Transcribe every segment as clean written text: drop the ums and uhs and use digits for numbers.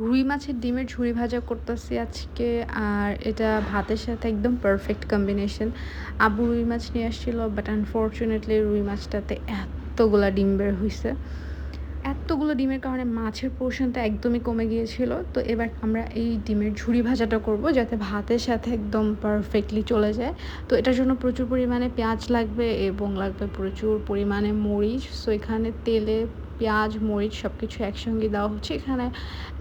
রুই মাছের ডিমের ঝুরি ভাজা করতেছি আজকে। আর এটা ভাতের সাথে একদম পারফেক্ট কম্বিনেশন। আব্বু রুই মাছ নিয়ে আসছিল, বাট আনফরচুনেটলি রুই মাছটাতে এতগুলা ডিম বের হইছে। এতগুলো ডিমের কারণে মাছের পোর্শনটা একদমই কমে গিয়েছিল। তো এবার আমরা এই ডিমের ঝুরি ভাজাটা করব, যাতে ভাতের সাথে একদম পারফেক্টলি চলে যায়। তো এটার জন্য প্রচুর পরিমাণে পেঁয়াজ লাগবে এবং লাগবে প্রচুর পরিমাণে মরিচ। সো এখানে তেলে পেঁয়াজ, মরিচ সব কিছু একসঙ্গে দেওয়া হচ্ছে। এখানে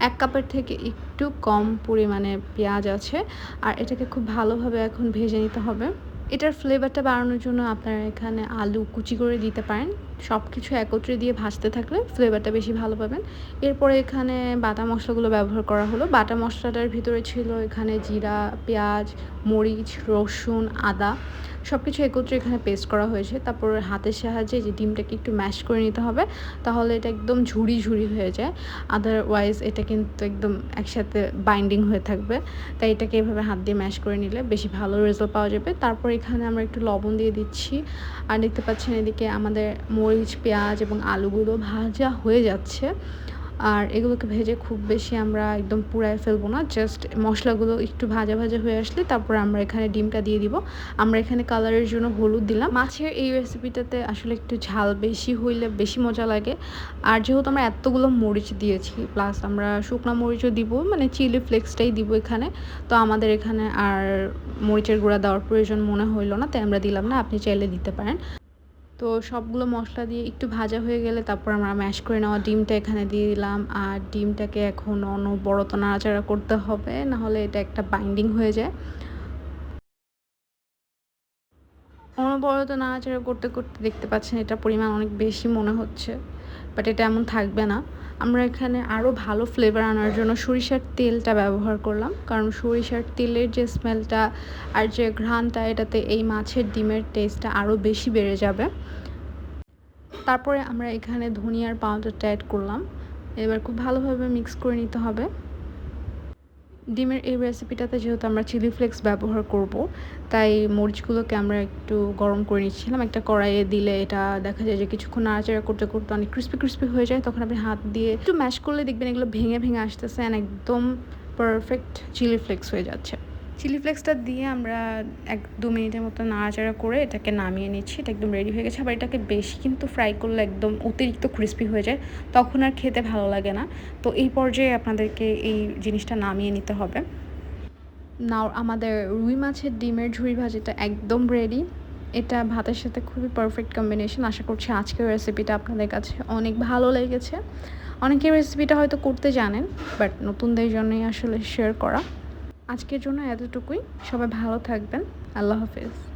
1 কাপের থেকে একটু কম পরিমাণে পেঁয়াজ আছে। আর এটাকে খুব ভালোভাবে এখন ভেজে নিতে হবে। এটার ফ্লেভারটা বাড়ানোর জন্য আপনারা এখানে আলু কুচি করে দিতে পারেন। সব কিছু একত্রে দিয়ে ভাজতে থাকলে ফ্লেভারটা বেশি ভালো পাবেন। এরপরে এখানে বাটা মশলাগুলো ব্যবহার করা হলো। বাটা মশলাটার ভিতরে ছিল এখানে জিরা, পেঁয়াজ, মরিচ, রসুন, আদা সব কিছু একত্রে এখানে পেস্ট করা হয়েছে। তারপর হাতের সাহায্যে যে ডিমটাকে একটু ম্যাশ করে নিতে হবে, তাহলে এটা একদম ঝুরি ঝুরি হয়ে যায়। আদারওয়াইজ এটা কিন্তু একদম একসাথে বাইন্ডিং হয়ে থাকবে। তাই এটাকে এভাবে হাত দিয়ে ম্যাশ করে নিলে বেশি ভালো রেজাল্ট পাওয়া যাবে। তারপর এখানে আমরা একটু লবণ দিয়ে দিচ্ছি। আর দেখতে পাচ্ছেন এদিকে আমাদের মরিচ, পেঁয়াজ এবং আলুগুলো ভাজা হয়ে যাচ্ছে। আর এগুলোকে ভেজে খুব বেশি আমরা একদম পুড়ায় ফেলবো না, জাস্ট মশলাগুলো একটু ভাজা ভাজা হয়ে আসলে তারপর আমরা এখানে ডিমটা দিয়ে দিব। আমরা এখানে কালারের জন্য হলুদ দিলাম। মাছের এই রেসিপিটাতে আসলে একটু ঝাল বেশি হইলে বেশি মজা লাগে। আর যেহেতু আমরা এতগুলো মরিচ দিয়েছি, প্লাস আমরা শুকনো মরিচও দিব, মানে চিলি ফ্লেক্সটাই দিব এখানে, তো আমাদের এখানে আর মরিচের গুঁড়া দেওয়ার প্রয়োজন মনে হইলো না, তাই আমরা দিলাম না। আপনি চাইলে দিতে পারেন। তো সবগুলো মশলা দিয়ে একটু ভাজা হয়ে গেলে তারপর আমরা ম্যাশ করে নেওয়া ডিমটা এখানে দিয়ে দিলাম। আর ডিমটাকে এখন অনবরত নাড়াচাড়া করতে হবে, নাহলে এটা একটা বাইন্ডিং হয়ে যায়। অনবরত নাড়াচাড়া করতে করতে দেখতে পাচ্ছেন এটার পরিমাণ অনেক বেশি মনে হচ্ছে, বাট এটা এমন থাকবে না। আমরা এখানে আরও ভালো ফ্লেভার আনার জন্য সরিষার তেলটা ব্যবহার করলাম, কারণ সরিষার তেলের যে স্মেলটা আর যে ঘ্রাণটা, এটাতে এই মাছের ডিমের টেস্টটা আরও বেশি বেড়ে যাবে। তারপরে আমরা এখানে ধনিয়ার পাউডারটা অ্যাড করলাম। এবার খুব ভালোভাবে মিক্স করে নিতে হবে। ডিমের এই রেসিপিটাতে যেহেতু আমরা চিলি ফ্লেক্স ব্যবহার করব, তাই মরিচগুলোকে আমরা একটু গরম করে নিচ্ছিলাম। একটা কড়াইয়ে দিলে এটা দেখা যায় যে কিছুক্ষণ নাড়াচাড়া করতে করতে অনেক ক্রিস্পি ক্রিস্পি হয়ে যায়। তখন আপনি হাত দিয়ে একটু ম্যাশ করলে দেখবেন এগুলো ভেঙে ভেঙে আসতেছে, অ্যান্ড একদম পারফেক্ট চিলি ফ্লেক্স হয়ে যাচ্ছে। চিলি ফ্লেক্সটা দিয়ে আমরা 1-2 মিনিটের মতো নাড়াচাড়া করে এটাকে নামিয়ে নিচ্ছি। এটা একদম রেডি হয়ে গেছে। আবার এটাকে বেশি কিন্তু ফ্রাই করলে একদম অতিরিক্ত ক্রিস্পি হয়ে যায়, তখন আর খেতে ভালো লাগে না। তো এই পর্যায়ে আপনাদেরকে এই জিনিসটা নামিয়ে নিতে হবে। নাও আমাদের রুই মাছের ডিমের ঝুরি ভাজিটা একদম রেডি। এটা ভাতের সাথে খুবই পারফেক্ট কম্বিনেশন। আশা করছি আজকের রেসিপিটা আপনাদের কাছে অনেক ভালো লেগেছে। অনেকে রেসিপিটা হয়তো করতে জানেন, বাট নতুনদের জন্যই আসলে শেয়ার করা। আজকের জন্য এতটুকুই। সবাই ভালো থাকবেন। আল্লাহ হাফেজ।